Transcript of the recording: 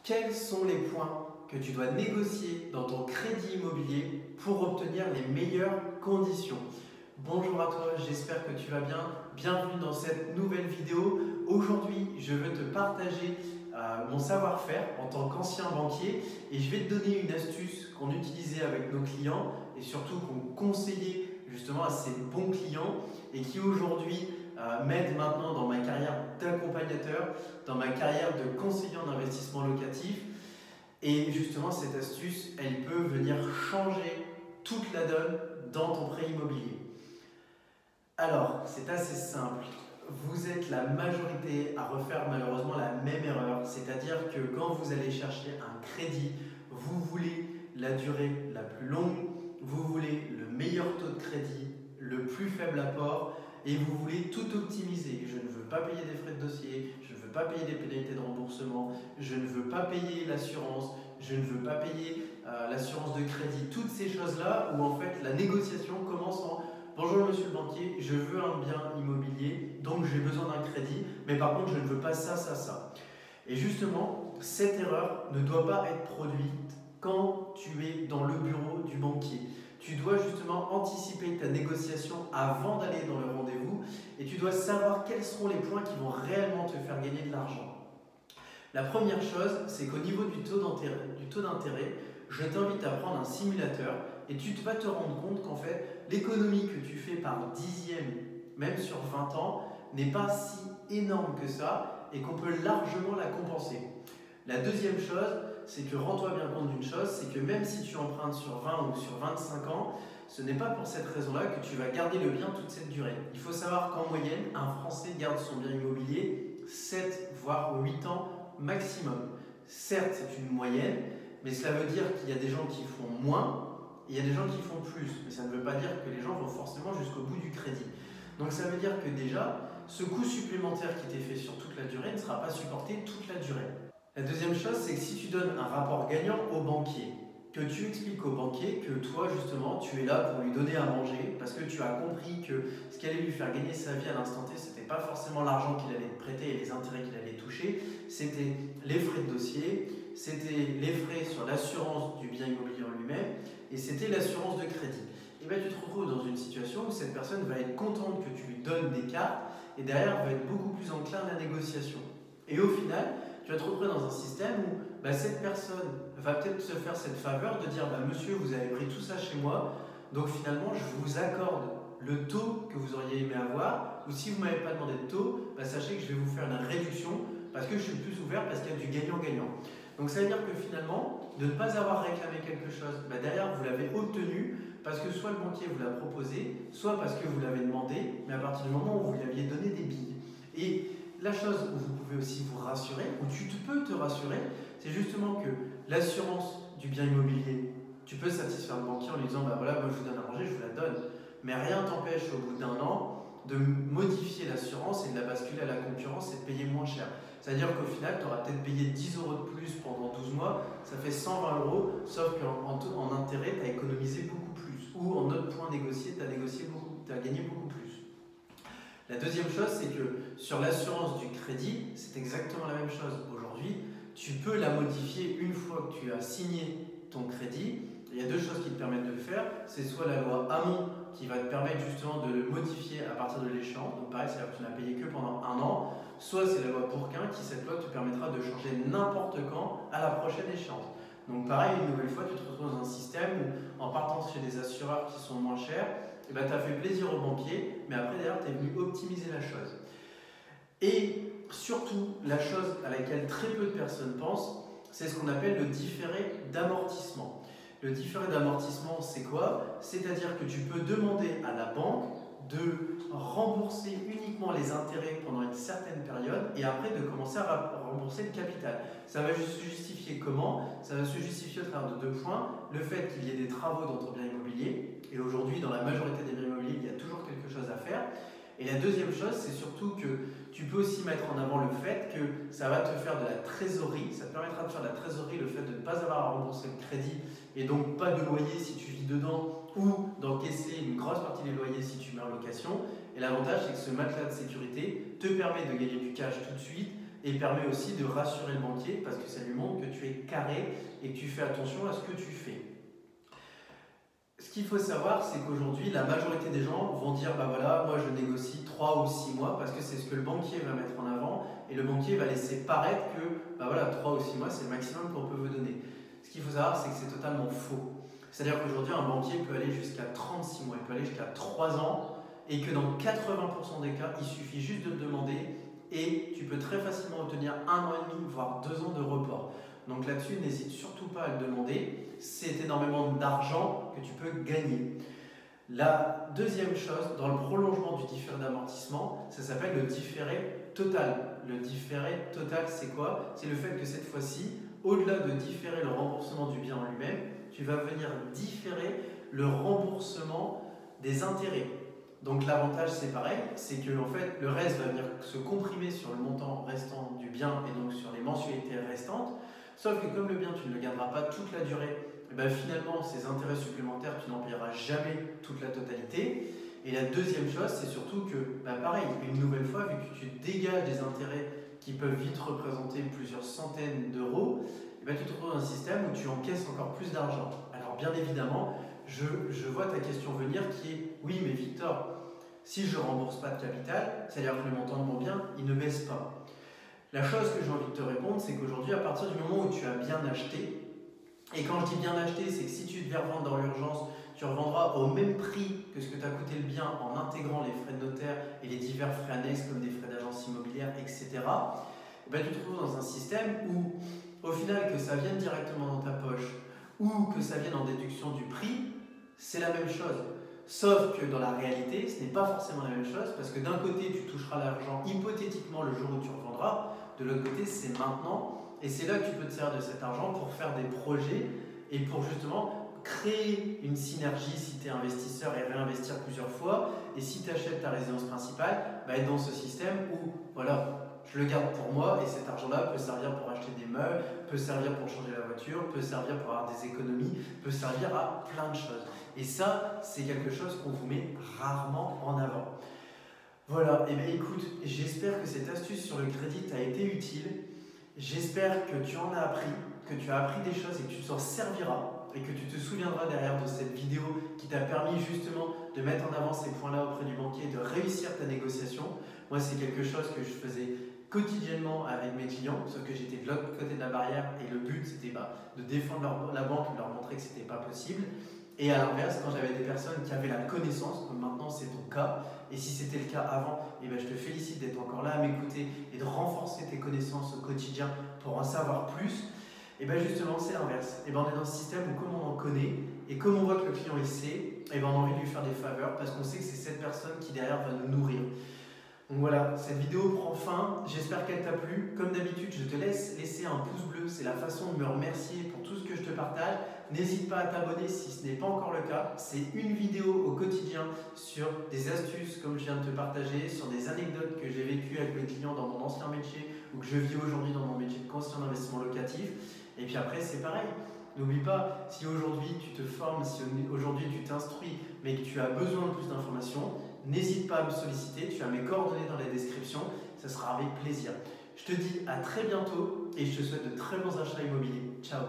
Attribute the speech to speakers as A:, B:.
A: Quels sont les points que tu dois négocier dans ton crédit immobilier pour obtenir les meilleures conditions? Bonjour à toi, j'espère que tu vas bien. Bienvenue dans cette nouvelle vidéo. Aujourd'hui, je veux te partager mon savoir-faire en tant qu'ancien banquier et je vais te donner une astuce qu'on utilisait avec nos clients et surtout qu'on conseillait justement à ces bons clients et qui aujourd'hui m'aide maintenant dans ma carrière d'accompagnateur, dans ma carrière de conseiller en investissement locatif. Et justement, cette astuce, elle peut venir changer toute la donne dans ton prêt immobilier. Alors, c'est assez simple. Vous êtes la majorité à refaire malheureusement la même erreur, c'est-à-dire que quand vous allez chercher un crédit, vous voulez la durée la plus longue, vous voulez le meilleur taux de crédit, le plus faible apport, et vous voulez tout optimiser. Je ne veux pas payer des frais de dossier, je ne veux pas payer des pénalités de remboursement, je ne veux pas payer l'assurance, je ne veux pas payer l'assurance de crédit, toutes ces choses-là où en fait la négociation commence en bonjour monsieur le banquier, je veux un bien immobilier, donc j'ai besoin d'un crédit, mais par contre je ne veux pas ça, ça, ça. Et justement, cette erreur ne doit pas être produite quand tu es dans le bureau du banquier. Tu dois justement anticiper ta négociation avant d'aller dans le rendez-vous et tu dois savoir quels seront les points qui vont réellement te faire gagner de l'argent. La première chose, c'est qu'au niveau du taux d'intérêt, je t'invite à prendre un simulateur et tu vas te rendre compte qu'en fait, l'économie que tu fais par dixième, même sur 20 ans, n'est pas si énorme que ça et qu'on peut largement la compenser. La deuxième chose, c'est que rends-toi bien compte d'une chose, c'est que même si tu empruntes sur 20 ou sur 25 ans, ce n'est pas pour cette raison-là que tu vas garder le bien toute cette durée. Il faut savoir qu'en moyenne, un Français garde son bien immobilier 7 voire 8 ans maximum. Certes, c'est une moyenne, mais cela veut dire qu'il y a des gens qui font moins et il y a des gens qui font plus. Mais ça ne veut pas dire que les gens vont forcément jusqu'au bout du crédit. Donc ça veut dire que déjà, ce coût supplémentaire qui t'est fait sur toute la durée ne sera pas supporté toute la durée. La deuxième chose, c'est que si tu donnes un rapport gagnant au banquier, que tu expliques au banquier que toi, justement, tu es là pour lui donner à manger parce que tu as compris que ce qui allait lui faire gagner sa vie à l'instant T, ce n'était pas forcément l'argent qu'il allait te prêter et les intérêts qu'il allait toucher, c'était les frais de dossier, c'était les frais sur l'assurance du bien immobilier en lui-même et c'était l'assurance de crédit. Et bien tu te retrouves dans une situation où cette personne va être contente que tu lui donnes des cartes et derrière va être beaucoup plus enclin à la négociation. Et au final, tu vas te retrouver dans un système où cette personne va peut-être se faire cette faveur de dire monsieur, vous avez pris tout ça chez moi, donc finalement je vous accorde le taux que vous auriez aimé avoir, ou si vous ne m'avez pas demandé de taux, sachez que je vais vous faire une réduction parce que je suis plus ouvert, parce qu'il y a du gagnant-gagnant. Donc ça veut dire que finalement, de ne pas avoir réclamé quelque chose, derrière vous l'avez obtenu parce que soit le banquier vous l'a proposé, soit parce que vous l'avez demandé, mais à partir du moment où vous lui aviez donné des billes. Et la chose où vous pouvez aussi vous rassurer, où tu peux te rassurer, c'est justement que l'assurance du bien immobilier, tu peux satisfaire le banquier en lui disant voilà, moi je vous donne à manger, je vous la donne. Mais rien t'empêche au bout d'un an de modifier l'assurance et de la basculer à la concurrence et de payer moins cher. C'est-à-dire qu'au final, tu auras peut-être payé 10 € de plus pendant 12 mois, ça fait 120 €, sauf qu'en intérêt, tu as économisé beaucoup plus. Ou en autre point négocié, tu as gagné beaucoup plus. La deuxième chose, c'est que sur l'assurance du crédit, c'est exactement la même chose. Aujourd'hui, tu peux la modifier une fois que tu as signé ton crédit. Il y a deux choses qui te permettent de le faire. C'est soit la loi Hamon qui va te permettre justement de le modifier à partir de l'échéance. Donc pareil, c'est-à-dire que tu n'as payé que pendant un an. Soit c'est la loi Bourquin qui, cette loi, te permettra de changer n'importe quand à la prochaine échéance. Donc pareil, une nouvelle fois, tu te retrouves dans un système où en partant chez des assureurs qui sont moins chers, tu as fait plaisir au banquier, mais après d'ailleurs tu es venu optimiser la chose. Et surtout, la chose à laquelle très peu de personnes pensent, c'est ce qu'on appelle le différé d'amortissement. Le différé d'amortissement, c'est quoi? C'est-à-dire que tu peux demander à la banque de rembourser uniquement les intérêts pendant une certaine période et après de commencer à rembourser le capital. Ça va se justifier comment? Ça va se justifier au travers de deux points. Le fait qu'il y ait des travaux dans ton bien immobilier, et aujourd'hui dans la majorité des biens immobiliers, il y a toujours quelque chose à faire. Et la deuxième chose, c'est surtout que tu peux aussi mettre en avant le fait que ça va te faire de la trésorerie, ça te permettra de faire de la trésorerie, le fait de ne pas avoir à rembourser le crédit et donc pas de loyer si tu vis dedans ou d'encaisser une grosse partie des loyers si tu mets en location. Et l'avantage, c'est que ce matelas de sécurité te permet de gagner du cash tout de suite et permet aussi de rassurer le banquier parce que ça lui montre que tu es carré et que tu fais attention à ce que tu fais. Ce qu'il faut savoir, c'est qu'aujourd'hui, la majorité des gens vont dire bah voilà, moi je négocie 3 ou 6 mois parce que c'est ce que le banquier va mettre en avant et le banquier va laisser paraître que bah voilà, 3 ou 6 mois c'est le maximum qu'on peut vous donner. Ce qu'il faut savoir, c'est que c'est totalement faux. C'est-à-dire qu'aujourd'hui, un banquier peut aller jusqu'à 36 mois, il peut aller jusqu'à 3 ans et que dans 80% des cas, il suffit juste de le demander et tu peux très facilement obtenir 1 an et demi, voire 2 ans de report. Donc là-dessus, n'hésite surtout pas à le demander. C'est énormément d'argent que tu peux gagner. La deuxième chose, dans le prolongement du différé d'amortissement, ça s'appelle le différé total. Le différé total, c'est quoi? C'est le fait que cette fois-ci, au-delà de différer le remboursement du bien en lui-même, tu vas venir différer le remboursement des intérêts. Donc l'avantage c'est pareil, c'est que en fait, le reste va venir se comprimer sur le montant restant du bien et donc sur les mensualités restantes. Sauf que comme le bien, tu ne le garderas pas toute la durée, et bien finalement, ces intérêts supplémentaires, tu n'en payeras jamais toute la totalité. Et la deuxième chose, c'est surtout que, pareil, une nouvelle fois, vu que tu dégages des intérêts qui peuvent vite représenter plusieurs centaines d'euros, tu te retrouves dans un système où tu encaisses encore plus d'argent. Alors bien évidemment, je vois ta question venir qui est « Oui, mais Victor, si je ne rembourse pas de capital, c'est-à-dire que le montant de mon bien, il ne baisse pas. » La chose que j'ai envie de te répondre, c'est qu'aujourd'hui, à partir du moment où tu as bien acheté, et quand je dis bien acheté, c'est que si tu devais revendre dans l'urgence, tu revendras au même prix que ce que t'a coûté le bien en intégrant les frais de notaire et les divers frais annexes comme des frais d'agence immobilière, etc. Et tu te retrouves dans un système où, au final, que ça vienne directement dans ta poche ou que ça vienne en déduction du prix, c'est la même chose. Sauf que dans la réalité, ce n'est pas forcément la même chose parce que d'un côté, tu toucheras l'argent hypothétiquement le jour où tu revendras, de l'autre côté, c'est maintenant. Et c'est là que tu peux te servir de cet argent pour faire des projets et pour justement créer une synergie si tu es investisseur et réinvestir plusieurs fois. Et si tu achètes ta résidence principale, être dans ce système où voilà, je le garde pour moi et cet argent-là peut servir pour acheter des meubles, peut servir pour changer la voiture, peut servir pour avoir des économies, peut servir à plein de choses. Et ça, c'est quelque chose qu'on vous met rarement en avant. Voilà, et bien écoute, j'espère que cette astuce sur le crédit t'a été utile. J'espère que tu en as appris, que tu as appris des choses et que tu t'en serviras et que tu te souviendras derrière de cette vidéo qui t'a permis justement de mettre en avant ces points-là auprès du banquier et de réussir ta négociation. Moi, c'est quelque chose que je faisais quotidiennement avec mes clients, sauf que j'étais de l'autre côté de la barrière et le but c'était de défendre la banque et de leur montrer que c'était pas possible. Et à l'inverse, quand j'avais des personnes qui avaient la connaissance, comme maintenant c'est ton cas, et si c'était le cas avant, je te félicite d'être encore là à m'écouter et de renforcer tes connaissances au quotidien pour en savoir plus. Et justement, c'est l'inverse. On est dans ce système où comme on en connaît, et comme on voit que le client il sait, on a envie de lui faire des faveurs parce qu'on sait que c'est cette personne qui derrière va nous nourrir. Donc voilà, cette vidéo prend fin, j'espère qu'elle t'a plu. Comme d'habitude, je te laisse laisser un pouce bleu, c'est la façon de me remercier pour tout ce que je te partage. N'hésite pas à t'abonner si ce n'est pas encore le cas. C'est une vidéo au quotidien sur des astuces comme je viens de te partager, sur des anecdotes que j'ai vécues avec mes clients dans mon ancien métier ou que je vis aujourd'hui dans mon métier de conseiller en investissement locatif. Et puis après, c'est pareil. N'oublie pas, si aujourd'hui tu te formes, si aujourd'hui tu t'instruis, mais que tu as besoin de plus d'informations, n'hésite pas à me solliciter, tu as mes coordonnées dans la description, ça sera avec plaisir. Je te dis à très bientôt et je te souhaite de très bons achats immobiliers. Ciao!